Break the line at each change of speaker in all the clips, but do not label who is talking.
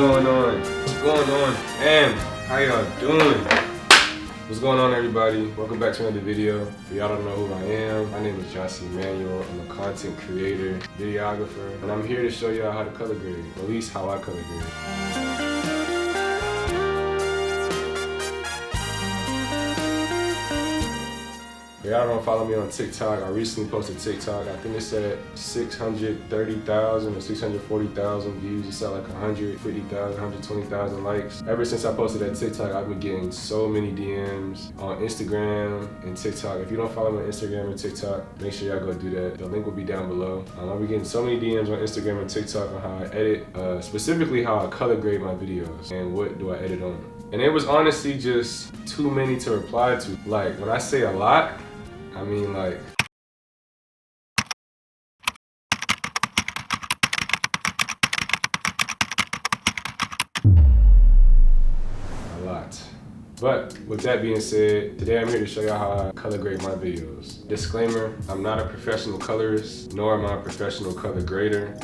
going on? What's going on, fam? How y'all doing? What's going on, everybody? Welcome back to another video. If y'all don't know who I am, my name is Emmanuel. I'm a content creator, videographer, and I'm here to show y'all how to color grade, or at least how I color grade. If y'all don't follow me on TikTok, I recently posted TikTok. I think it's at 630,000 or 640,000 views. It's at like 150,000, 120,000 likes. Ever since I posted that TikTok, I've been getting so many DMs on Instagram and TikTok. If you don't follow me on Instagram and TikTok, make sure y'all go do that. The link will be down below. I'll be getting so many DMs on Instagram and TikTok on how I edit, specifically how I color grade my videos and what do I edit on. And it was honestly just too many to reply to. Like, when I say a lot, I mean like a lot. But with that being said, today I'm here to show y'all how I color grade my videos. Disclaimer, I'm not a professional colorist, nor am I a professional color grader.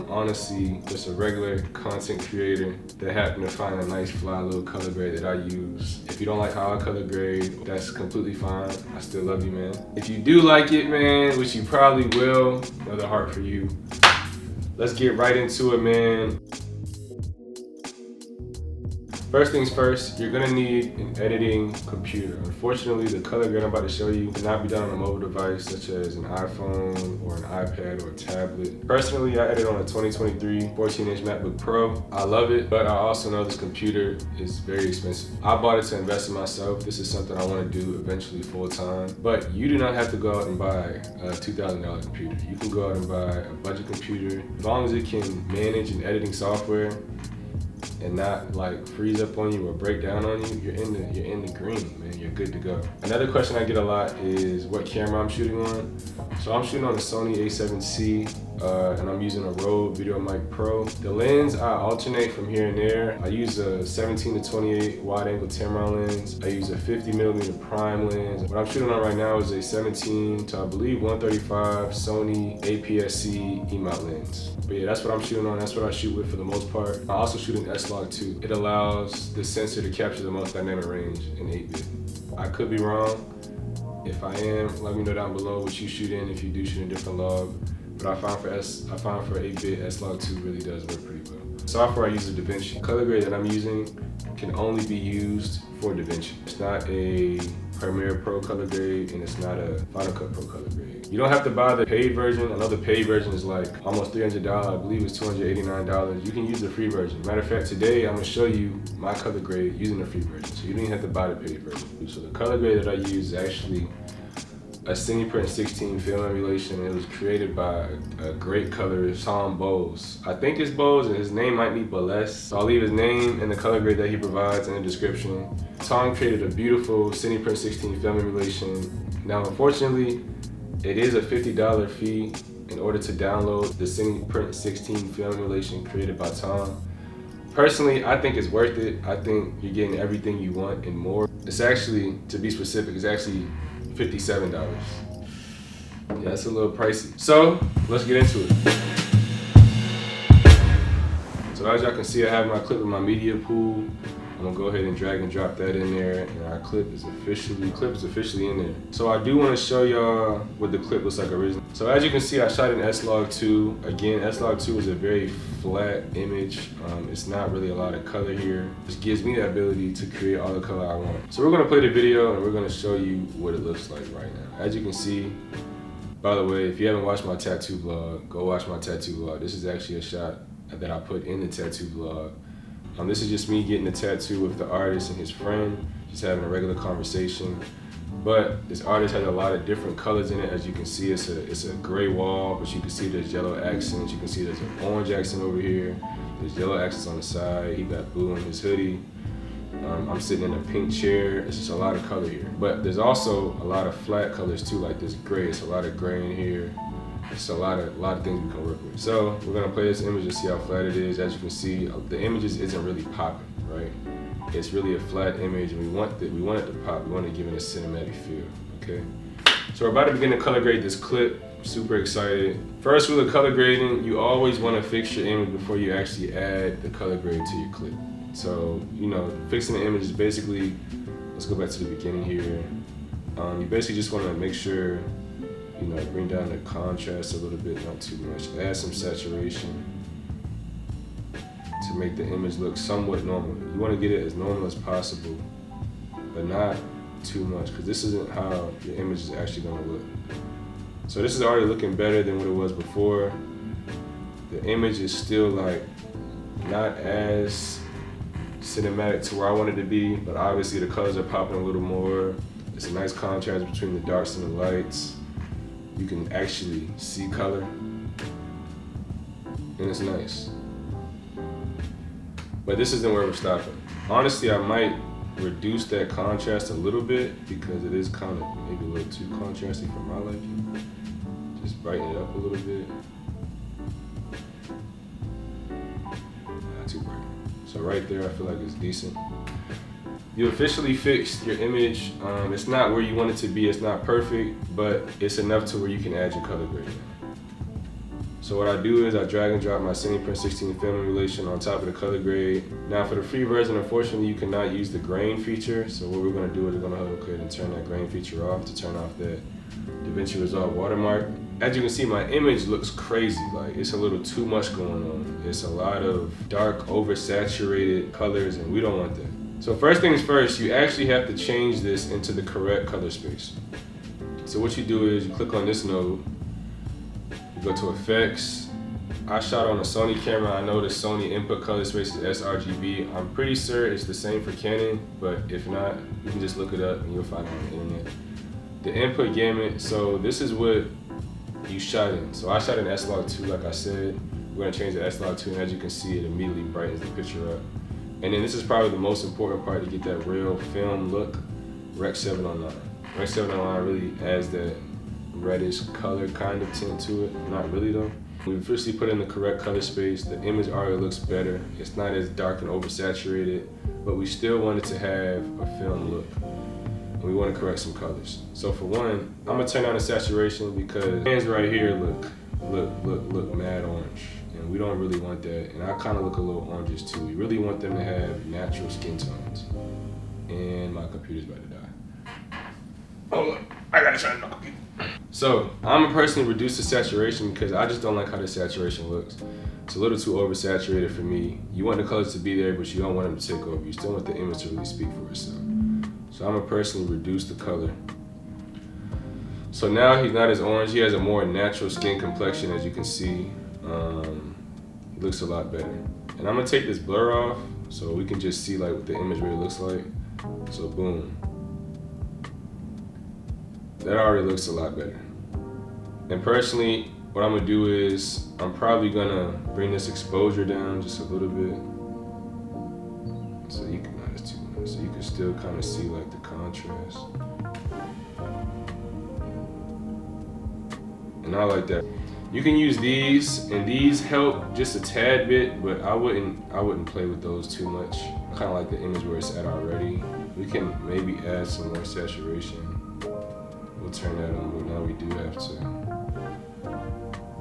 Honestly, just a regular content creator that happened to find a nice fly little color grade that I use. If you don't like how I color grade, that's completely fine. I still love you, man. If you do like it, man, which you probably will, another heart for you. Let's get right into it, man. First things first, you're gonna need an editing computer. Unfortunately, the color grade I'm about to show you cannot be done on a mobile device such as an iPhone or an iPad or a tablet. Personally, I edit on a 2023 14-inch MacBook Pro. I love it, but I also know this computer is very expensive. I bought it to invest in myself. This is something I wanna do eventually full time. But you do not have to go out and buy a $2,000 computer. You can go out and buy a budget computer. As long as it can manage an editing software and not like freeze up on you or break down on you, you're in the green, man. You're good to go. Another question I get a lot is what camera I'm shooting on. So I'm shooting on the Sony A7C and I'm using a Rode VideoMic Pro. The lens I alternate from here and there. I use a 17 to 28 wide angle Tamron lens. I use a 50mm prime lens. What I'm shooting on right now is a 17 to I believe 135 Sony APS-C EMOT lens. But yeah, that's what I'm shooting on. That's what I shoot with for the most part. I also shoot an S-Log2. It allows the sensor to capture the most dynamic range in 8-bit. I could be wrong. If I am, let me know down below what you shoot in, if you do shoot in different log. But I found for 8-bit, S-Log2 really does work pretty well. Software I use is DaVinci. The color grade that I'm using can only be used for DaVinci. It's not a Premiere Pro color grade and it's not a Final Cut Pro color grade. You don't have to buy the paid version. I know the paid version is like almost $300. I believe it's $289. You can use the free version. Matter of fact, today I'm gonna show you my color grade using the free version. So you don't even have to buy the paid version. So the color grade that I use is actually a CinePrint 16 film emulation. It was created by a great colorist, Tom Bowles. I think it's Bowles and his name might be Boles. So I'll leave his name and the color grade that he provides in the description. Tom created a beautiful CinePrint 16 film emulation. Now, unfortunately, it is a $50 fee in order to download the CinePrint 16 film emulation created by Tom. Personally, I think it's worth it. I think you're getting everything you want and more. It's actually, to be specific, it's actually $57. Yeah, that's a little pricey. So let's get into it. So as y'all can see, I have my clip in my media pool. I'm gonna go ahead and drag and drop that in there, and our clip is officially in there. So I do want to show y'all what the clip looks like originally. So as you can see, I shot in S-Log2. Again, S-Log2 is a very flat image. It's not really a lot of color here. Just gives me the ability to create all the color I want. So we're gonna play the video and we're gonna show you what it looks like right now. As you can see, by the way, if you haven't watched my tattoo vlog, go watch my tattoo vlog. This is actually a shot that I put in the tattoo vlog. This is just me getting a tattoo with the artist and his friend, just having a regular conversation. But this artist has a lot of different colors in it. As you can see, it's a gray wall, but you can see there's yellow accents. You can see there's an orange accent over here. There's yellow accents on the side. He got blue on his hoodie. I'm sitting in a pink chair. It's just a lot of color here. But there's also a lot of flat colors too, like this gray. It's a lot of gray in here. It's a lot of things we can work with. So we're gonna play this image and see how flat it is. As you can see, the images isn't really popping, right? It's really a flat image, and we want it to pop. We want to give it a cinematic feel, okay? So we're about to begin to color grade this clip. I'm super excited. First, with the color grading, you always want to fix your image before you actually add the color grade to your clip. So, you know, fixing the image is basically, let's go back to the beginning here. You basically just want to make sure, you know, bring down the contrast a little bit, not too much. Add some saturation to make the image look somewhat normal. You want to get it as normal as possible, but not too much, because this isn't how your image is actually going to look. So this is already looking better than what it was before. The image is still like not as cinematic to where I want it to be, but obviously the colors are popping a little more. It's a nice contrast between the darks and the lights. You can actually see color, and it's nice. But this isn't where we're stopping. Honestly, I might reduce that contrast a little bit because it is kind of maybe a little too contrasty for my liking. Just brighten it up a little bit. Not too bright. So right there, I feel like it's decent. You officially fixed your image. It's not where you want it to be. It's not perfect, but it's enough to where you can add your color grade. So what I do is I drag and drop my CinePrint 16 film emulation on top of the color grade. Now for the free version, unfortunately, you cannot use the grain feature. So what we're gonna do is we're gonna go ahead and turn that grain feature off to turn off that DaVinci Resolve watermark. As you can see, my image looks crazy. Like, it's a little too much going on. It's a lot of dark, oversaturated colors, and we don't want that. So first things first, you actually have to change this into the correct color space. So what you do is you click on this node, you go to effects. I shot on a Sony camera. I know the Sony input color space is sRGB. I'm pretty sure it's the same for Canon, but if not, you can just look it up and you'll find it on the internet. The input gamut, so this is what you shot in. So I shot in S-Log2, like I said. We're gonna change the S-Log2, and as you can see, it immediately brightens the picture up. And then this is probably the most important part to get that real film look, Rec 709. Rec 709 really adds that reddish color kind of tint to it. Not really though. We've officially put in the correct color space. The image already looks better. It's not as dark and oversaturated, but we still want it to have a film look. And we want to correct some colors. So for one, I'm gonna turn down the saturation because hands right here look mad orange. And we don't really want that. And I kind of look a little orangish too. We really want them to have natural skin tones. And my computer's about to die. Oh look, I gotta turn my computer. So I'm gonna personally reduce the saturation because I just don't like how the saturation looks. It's a little too oversaturated for me. You want the colors to be there, but you don't want them to take over. You still want the image to really speak for itself. So I'm gonna personally reduce the color. So now he's not as orange. He has a more natural skin complexion, as you can see. It looks a lot better. And I'm gonna take this blur off so we can just see like what the image really looks like. So boom. That already looks a lot better. And personally, what I'm gonna do is I'm probably gonna bring this exposure down just a little bit. So you can, not as too much, so you can still kind of see like the contrast. And I like that. You can use these, and these help just a tad bit, but I wouldn't play with those too much. I kind of like the image where it's at already. We can maybe add some more saturation. We'll turn that on, but now we do have to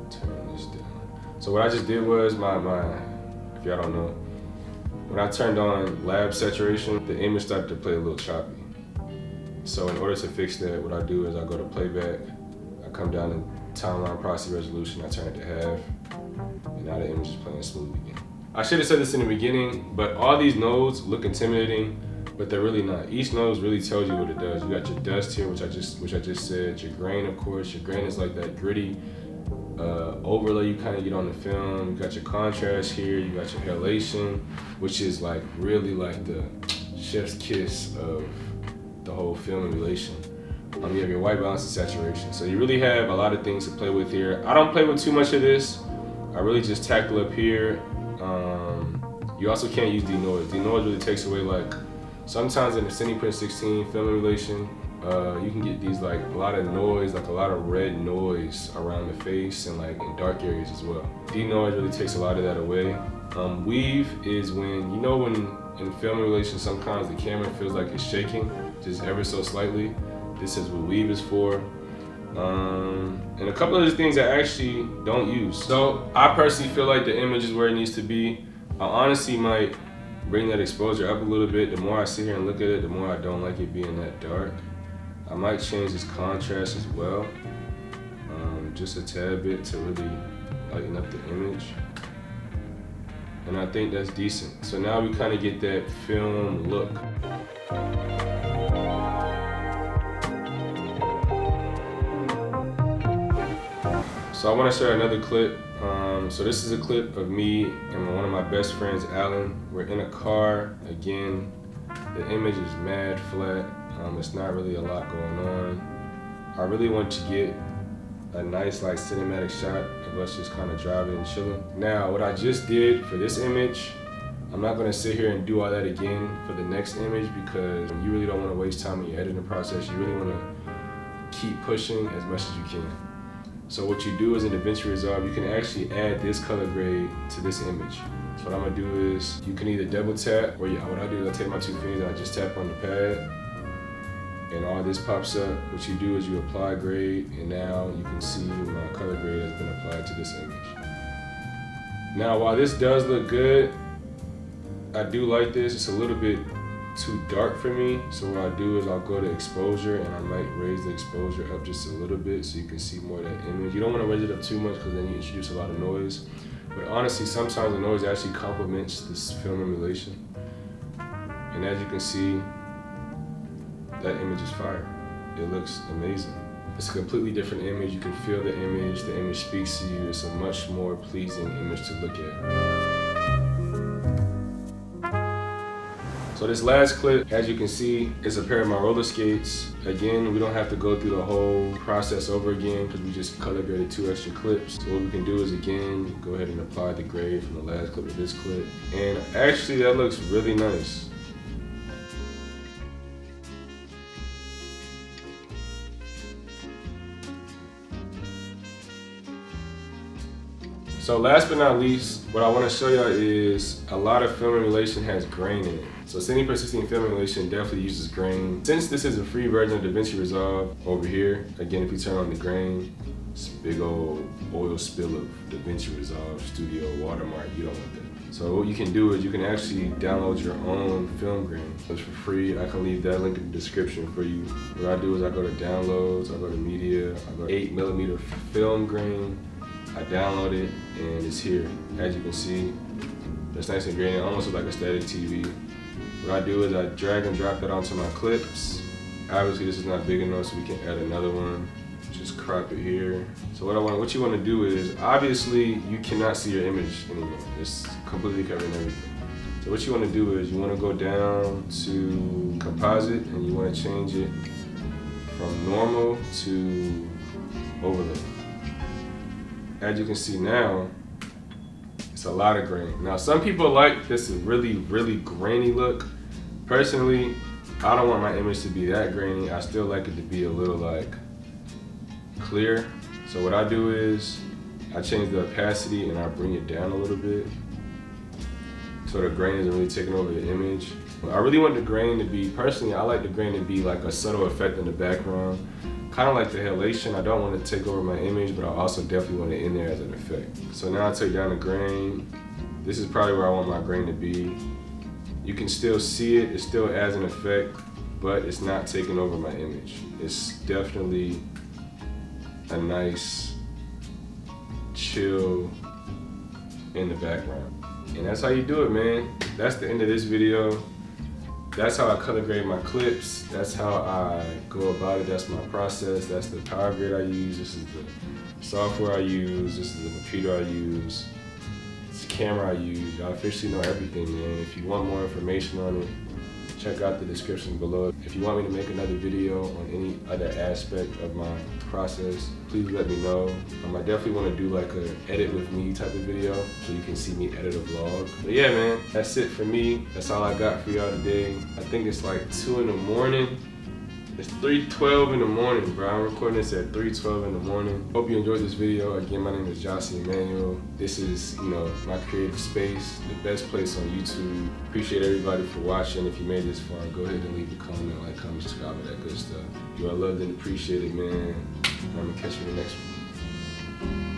turn this down. So what I just did was if y'all don't know, when I turned on lab saturation, the image started to play a little choppy. So in order to fix that, what I do is I go to playback, I come down to timeline process resolution, I turn it to half, and now the image is playing smooth again. I should have said this in the beginning, but all these nodes look intimidating, but they're really not. Each node really tells you what it does. You got your dust here, which I just said, your grain, of course. Your grain is like that gritty overlay you kind of get on the film. You got your contrast here, you got your halation, which is like really like the chef's kiss of the whole film emulation. You have your white balance and saturation. So you really have a lot of things to play with here. I don't play with too much of this. I really just tackle up here. You also can't use denoise. Denoise really takes away like, sometimes in the CinePrint 16 film emulation, you can get these like a lot of noise, like a lot of red noise around the face and like in dark areas as well. Denoise really takes a lot of that away. Weave is when, you know, when in film emulation sometimes the camera feels like it's shaking just ever so slightly. This is what weave is for. and a couple of the things I actually don't use. So I personally feel like the image is where it needs to be. I honestly might bring that exposure up a little bit. The more I sit here and look at it, the more I don't like it being that dark. I might change this contrast as well, just a tad bit to really lighten up the image. And I think that's decent. So now we kind of get that film look. So I want to share another clip. So this is a clip of me and one of my best friends, Alan. We're in a car. Again, the image is mad flat. It's not really a lot going on. I really want to get a nice like cinematic shot of us just kind of driving and chilling. Now, what I just did for this image, I'm not gonna sit here and do all that again for the next image because you really don't want to waste time in your editing process. You really want to keep pushing as much as you can. So what you do is in DaVinci Resolve, you can actually add this color grade to this image. So what I'm gonna do is, you can either double tap, or what I do is I take my two fingers and I just tap on the pad, and all this pops up. What you do is you apply grade, and now you can see my color grade has been applied to this image. Now while this does look good, I do like this. It's a little bit too dark for me, so what I do is I'll go to exposure and I might raise the exposure up just a little bit so you can see more of that image. You don't want to raise it up too much because then you introduce a lot of noise, but honestly sometimes the noise actually complements this film emulation. And as you can see, that image is fire. It looks amazing. It's a completely different image. You can feel the image speaks to you. It's a much more pleasing image to look at. So this last clip, as you can see, is a pair of my roller skates. Again, we don't have to go through the whole process over again because we just color graded 2 extra clips. So what we can do is, again, go ahead and apply the grade from the last clip to this clip. And actually, that looks really nice. So last but not least, what I want to show y'all is a lot of film emulation has grain in it. So CinePrint 16 film emulation definitely uses grain. Since this is a free version of DaVinci Resolve over here, again, if you turn on the grain, it's a big old oil spill of DaVinci Resolve Studio watermark. You don't want that. So what you can do is you can actually download your own film grain. It's for free. I can leave that link in the description for you. What I do is I go to downloads, I go to media, I go to 8mm film grain. I download it and it's here. As you can see, it's nice and grainy. It almost looks like a static TV. What I do is I drag and drop that onto my clips. Obviously this is not big enough, so we can add another one. Just crop it here. So what you want to do is, obviously you cannot see your image anymore. It's completely covering everything. So what you want to do is you want to go down to composite and you want to change it from normal to overlay. As you can see now, it's a lot of grain. Now some people like this really, really grainy look. Personally, I don't want my image to be that grainy. I still like it to be a little like clear. So what I do is I change the opacity and I bring it down a little bit so the grain isn't really taking over the image. I really want the grain to be, personally, I like the grain to be like a subtle effect in the background. Kind of like the halation. I don't want to take over my image, but I also definitely want it in there as an effect. So now I take down the grain. This is probably where I want my grain to be. You can still see it. It still adds an effect, but it's not taking over my image. It's definitely a nice chill in the background. And that's how you do it, man. That's the end of this video. That's how I color grade my clips. That's how I go about it. That's my process. That's the power grade I use. This is the software I use. This is the computer I use. It's the camera I use. Y'all officially know everything, man. If you want more information on it, check out the description below. If you want me to make another video on any other aspect of my process, please let me know. I definitely want to do like a edit with me type of video so you can see me edit a vlog. But yeah, man, that's it for me. That's all I got for y'all today. I think it's like 2 in the morning. It's 3:12 in the morning, bro. I'm recording this at 3:12 in the morning. Hope you enjoyed this video. Again, my name is Jossie Emmanuel. This is, my creative space, the best place on YouTube. Appreciate everybody for watching. If you made this far, go ahead and leave a comment, like, comment, subscribe, that good stuff. You are loved and appreciated, man. I'm gonna catch you in the next one.